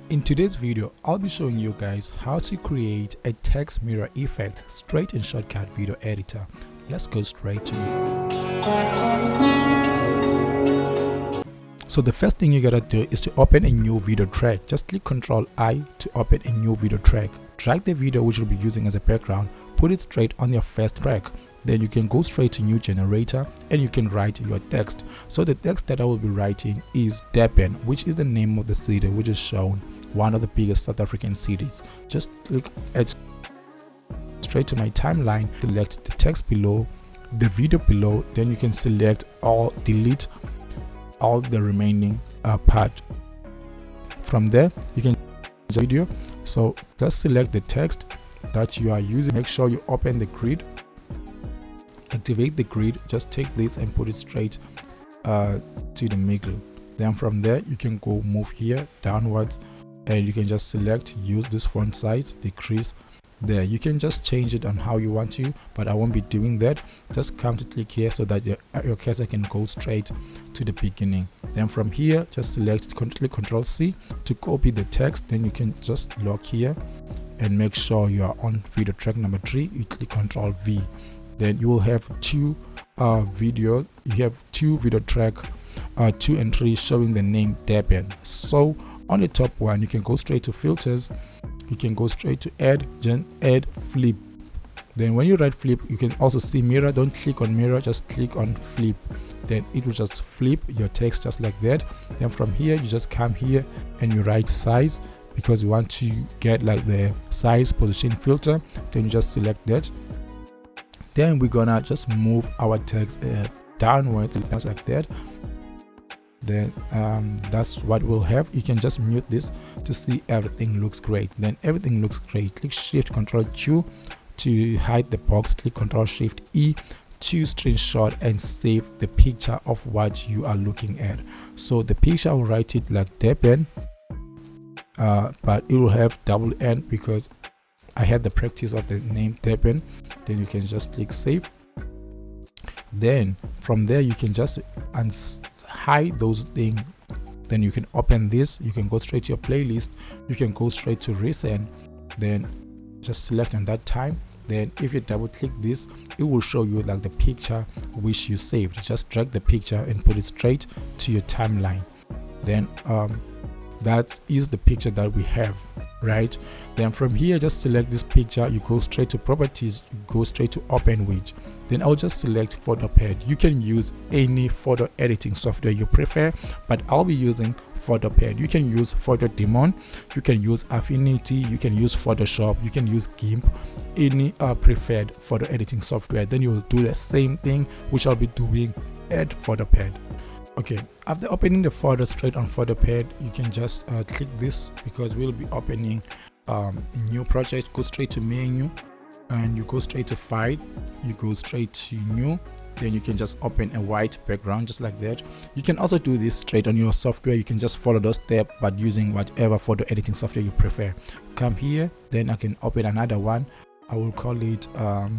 In today's video, I'll be showing you guys how to create a text mirror effect straight in Shotcut video editor. Let's go straight to it. So the first thing you gotta do is to open a new video track. Just click Ctrl I to open a new video track. Drag the video which you'll be using as a background, put it straight on your first track. Then you can go straight to new generator and you can write your text. So the text that I will be writing is Durban, which is the name of the city which is shown, one of the biggest South African cities. Just click add straight to my timeline, select the text below, the video below, then you can select or delete all the remaining part. From there you can video. So just select the text that you are using, make sure you open the grid, activate the grid, just take this and put it straight to the middle. Then from there you can go move here downwards and you can just select use this font size, decrease. There you can just change it on how you want to, but I won't be doing that. Just come to click here so that your cursor can go straight to the beginning. Then from here just select click Ctrl C to copy the text. Then you can just lock here and make sure you are on video track number 3. You click Ctrl V. Then you will have two video track 2 and 3 showing the name Durban. So on the top one you can go straight to filters, you can go straight to add flip. Then when you write flip you can also see mirror. Don't click on mirror, just click on flip, then it will just flip your text just like that. Then from here you just come here and you write size, because you want to get like the size position filter. Then you just select that. Then we're gonna just move our text downwards just like that. Then that's what we'll have. You can just mute this to see everything looks great. Then everything looks great. Click Shift Ctrl Q to hide the box. Click Ctrl Shift E to screenshot and save the picture of what you are looking at. So the picture, I will write it like Durban, but it will have double N because I had the practice of the name Durban. Then you can just click save. Then from there you can just hide those things. Then you can open this, you can go straight to your playlist, you can go straight to recent, then just select on that time. Then if you double click this, it will show you like the picture which you saved. Just drag the picture and put it straight to your timeline. Then that is the picture that we have, right? Then from here just select this picture, you go straight to properties, you go straight to open with. Then I'll just select photo pad. You can use any photo editing software you prefer, but I'll be using photo pad. You can use Photo Demon, you can use Affinity, you can use Photoshop, you can use GIMP, any preferred photo editing software. Then you will do the same thing which I'll be doing at photo pad. Okay, after opening the photo straight on photo pad, you can just click this, because we'll be opening a new project. Go straight to menu and you go straight to file, you go straight to new. Then you can just open a white background just like that. You can also do this straight on your software. You can just follow those steps but using whatever photo editing software you prefer. Come here, then I can open another one. I will call it I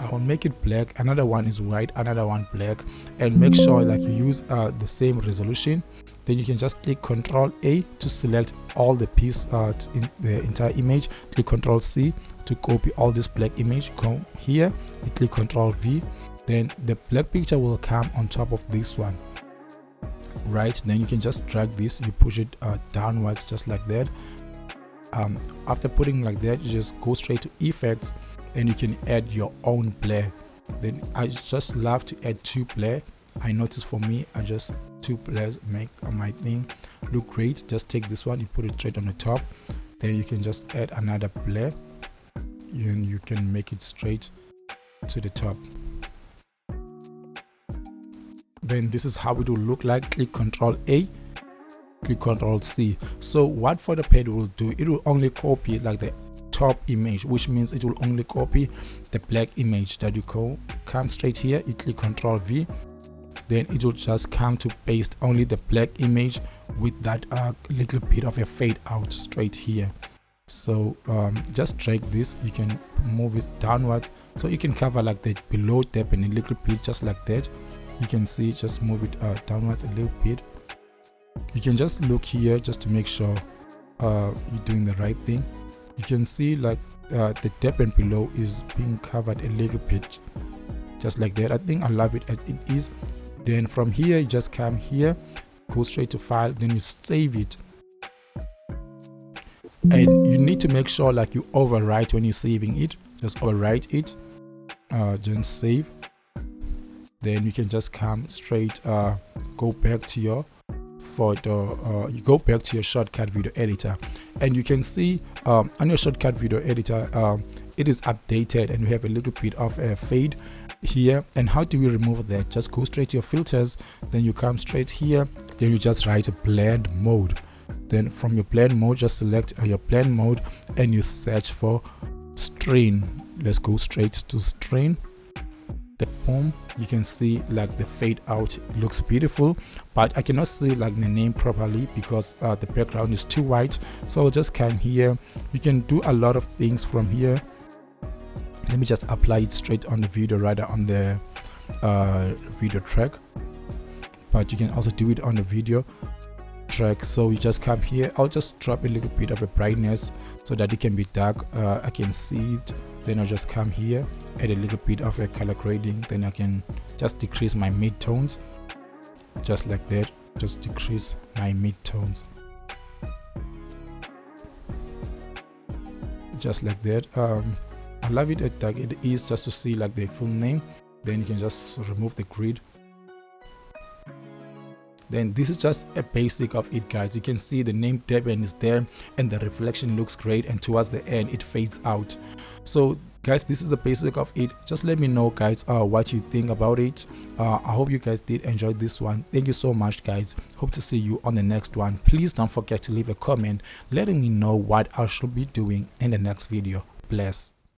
will make it black. Another one is white, another one black, and make sure like you use the same resolution. Then you can just click Ctrl A to select all the piece in the entire image. Click Ctrl C to copy all this black image. Come here, you click Ctrl V. Then the black picture will come on top of this one, right? Then you can just drag this, you push it downwards just like that. After putting like that, you just go straight to effects and you can add your own blur. Then I just love to add 2 blur. I notice for me, I just 2 blurs make my thing look great. Just take this one, you put it straight on the top. Then you can just add another blur and you can make it straight to the top. Then this is how it will look like. Click Ctrl A, click Ctrl C. So what photo pad will do, it will only copy like the top image, which means it will only copy the black image that you come straight here, you click Ctrl V. Then it will just come to paste only the black image with that little bit of a fade out straight here. So just drag this, you can move it downwards so you can cover like the below depth and a little bit just like that. You can see, just move it downwards a little bit. You can just look here just to make sure you're doing the right thing. You can see like the depth below is being covered a little bit, just like that. I think I love it as it is. Then from here you just come here, go straight to file, then you save it. And you need to make sure like you overwrite when you're saving it. Just overwrite it, then save. Then you can just come straight, go back to your photo, you go back to your Shotcut video editor, and you can see on your Shotcut video editor it is updated, and we have a little bit of a fade here. And how do we remove that? Just go straight to your filters, then you come straight here, then you just write a blend mode. Then from your blend mode, just select your blend mode and you search for strain. Let's go straight to strain. The boom, you can see like the fade out looks beautiful, but I cannot see like the name properly because the background is too white. So I'll just come here. You can do a lot of things from here. Let me just apply it straight on the video, rather on the video track, but you can also do it on the video track. So you just come here. I'll just drop a little bit of a brightness so that it can be dark. I can see it. Then I'll just come here, add a little bit of a color grading. Then I can just decrease my mid-tones, just like that. Just decrease my mid-tones, just like that. I love it at dark it is, just to see like the full name. Then you can just remove the grid. Then this is just a basic of it, guys. You can see the name Deben is there and the reflection looks great, and towards the end it fades out. So guys, this is the basic of it. Just let me know, guys, what you think about it. I hope you guys did enjoy this one. Thank you so much, guys. Hope to see you on the next one. Please don't forget to leave a comment letting me know what I should be doing in the next video. Bless.